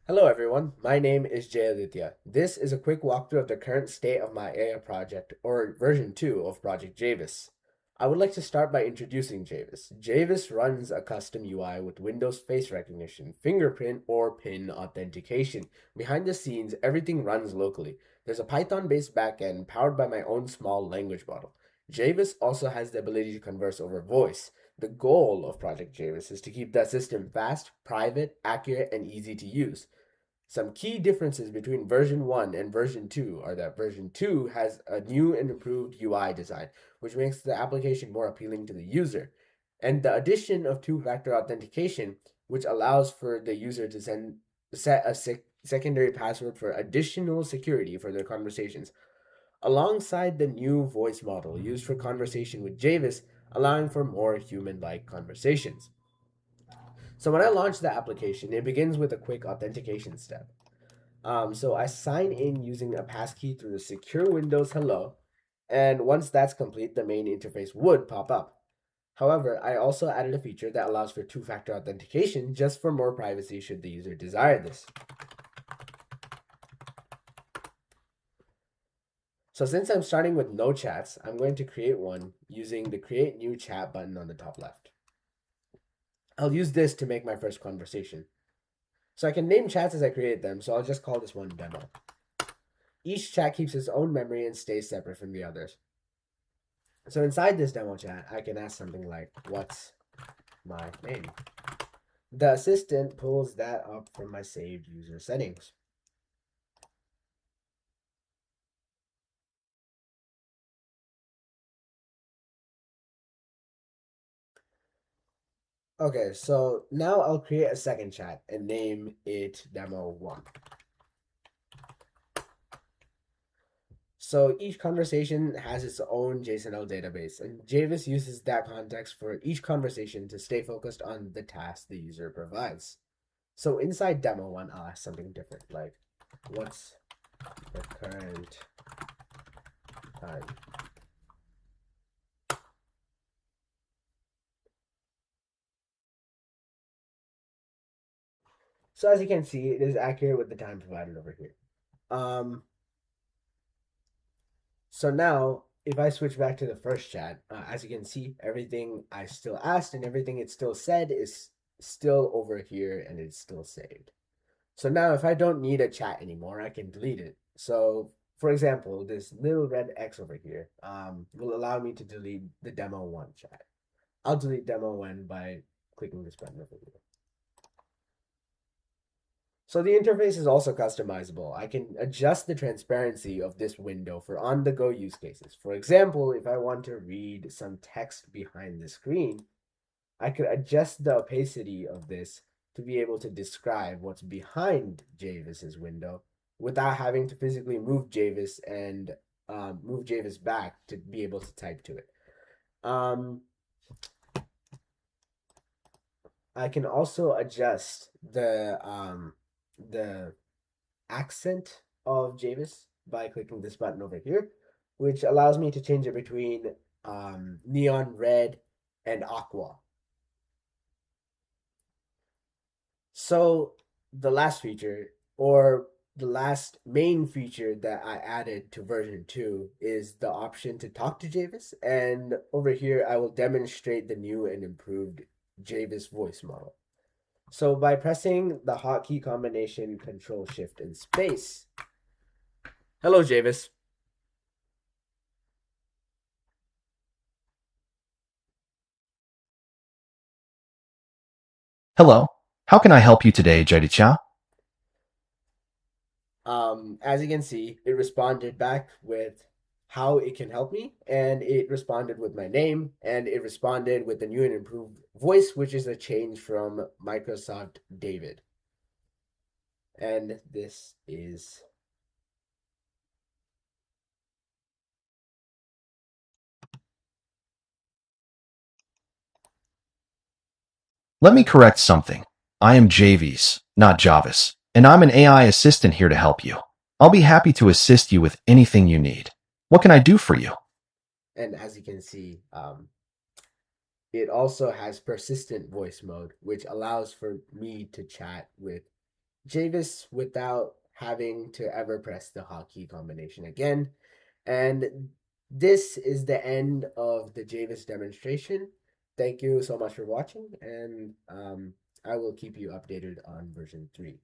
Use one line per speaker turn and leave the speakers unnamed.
Hello everyone, my name is Jayaditya. This is a quick walkthrough of the current state of my AI project, or version 2 of Project J.A.V.I.S. I would like to start by introducing J.A.V.I.S. J.A.V.I.S runs a custom UI with Windows face recognition, fingerprint, or PIN authentication. Behind the scenes, everything runs locally. There's a Python-based backend powered by my own small language model. J.A.V.I.S also has the ability to converse over voice. The goal of Project J.A.V.I.S is to keep the system fast, private, accurate, and easy to use. Some key differences between version 1 and version 2 are that version 2 has a new and improved UI design, which makes the application more appealing to the user, and the addition of two-factor authentication, which allows for the user to set a secondary password for additional security for their conversations, alongside the new voice model used for conversation with J.A.V.I.S, allowing for more human-like conversations. So when I launch the application, it begins with a quick authentication step. So I sign in using a passkey through the secure Windows Hello, and once that's complete, the main interface would pop up. However, I also added a feature that allows for two-factor authentication just for more privacy should the user desire this. So since I'm starting with no chats, I'm going to create one using the create new chat button on the top left. I'll use this to make my first conversation. So I can name chats as I create them, so I'll just call this one demo. Each chat keeps its own memory and stays separate from the others. So inside this demo chat, I can ask something like, what's my name? The assistant pulls that up from my saved user settings. Okay, so now I'll create a second chat and name it demo1. So each conversation has its own JSON-L database, and J.A.V.I.S uses that context for each conversation to stay focused on the task the user provides. So inside demo1, I'll ask something different, like, what's the current time? So as you can see, it is accurate with the time provided over here. Um, so now, if I switch back to the first chat, as you can see, everything I still asked and everything it still said is still over here and it's still saved. So now if I don't need a chat anymore, I can delete it. So for example, this little red X over here will allow me to delete the demo one chat. I'll delete demo one by clicking this button over here. So the interface is also customizable. I can adjust the transparency of this window for on-the-go use cases. For example, if I want to read some text behind the screen, I could adjust the opacity of this to be able to describe what's behind J.A.V.I.S's window without having to physically move J.A.V.I.S and move J.A.V.I.S back to be able to type to it. I can also adjust the accent of J.A.V.I.S by clicking this button over here, which allows me to change it between neon red and aqua. So the last feature, or the last main feature that I added to version 2 is the option to talk to J.A.V.I.S. And over here, I will demonstrate the new and improved J.A.V.I.S voice model. So by pressing the hotkey combination Control Shift and Space. Hello, J.A.V.I.S.
Hello. How can I help you today, Jayaditya?
As you can see, it responded back with how it can help me, and it responded with my name, and it responded with the new and improved voice, which is a change from Microsoft David. And this is
Let me correct something. I am J.A.V.I.S, not Javis, and I'm an AI assistant here to help you. I'll be happy to assist you with anything you need. What can I do for you?
and as you can see, it also has persistent voice mode, which allows for me to chat with J.A.V.I.S without having to ever press the hotkey combination again. And this is the end of the J.A.V.I.S demonstration. Thank you so much for watching, and I will keep you updated on version 3.